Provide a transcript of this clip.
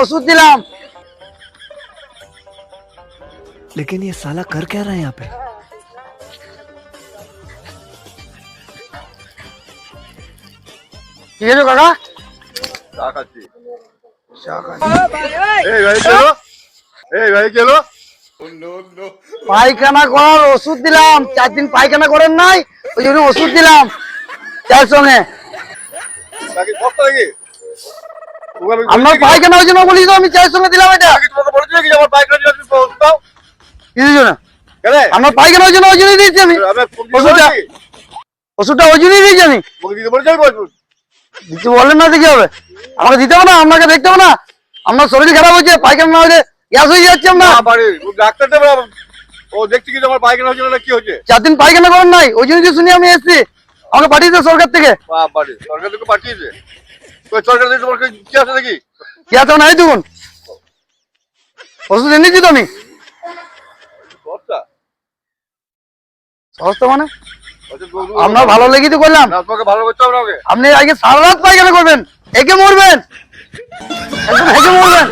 ওষুধ দিলাম। लेकिन ये साला कर क्या रहा है यहाँ पे? ঠিক আছে কাকা? চা খাচ্ছি। এই ভাই চলো, এই ভাই চলো। পায়খানা করার ওষুধ দিলাম, 4 দিন পায়খানা করেন নাই, ওই জন্য ওষুধ দিলাম চায়ের সঙ্গে। তাকে কষ্ট লাগে। আপনার পায়খানা হয়েছে না বলি তো আমি চায়ের সঙ্গে দিলাম এটা। তোমাকে বলেছিল কি আমার পায়খানা দিলে তুমি ওষুধ দাও? কি দিছো না? কেন? আপনার পায়খানা হয়েছে না ওই জন্যই দিয়েছি আমি ওষুধটা। ওষুধটা ওই জন্যই দিয়েছি আমি। তোমাকে দিতে বলেছি আমি ওষুধ। দিতে বললেন না তো কি হবে? আমাকে দিতে হবে না, আপনাকে দেখতে হবে না? আপনার শরীর খারাপ হয়েছে, পায়খানা না হলে গ্যাস হয়ে যাচ্ছে আপনার। না পারে, ডাক্তার দেবে। ও দেখছি কি আমার পায়খানা হচ্ছে না কি হচ্ছে? 4 দিন পায়খানা করেন নাই, ওই জন্য শুনি আমি এসেছি। আমাকে পাঠিয়েছে সরকার থেকে। বাবারে, সরকার থেকে পাঠিয়েছে। ওই সরকার থেকে তোমার কি আছে দেখি? কি আছে নাই দেখুন, ওষুধ এনেছি তো আমি। সস্তা? সস্তা মানে? আচ্ছা, আপনার ভালো লেগে তো করলাম। না, তোমাকে ভালো করতে হবে না ওকে। আপনি আজকে সারা রাত পায়খানা করবেন, একে মরবেন, একদম একে মরবেন।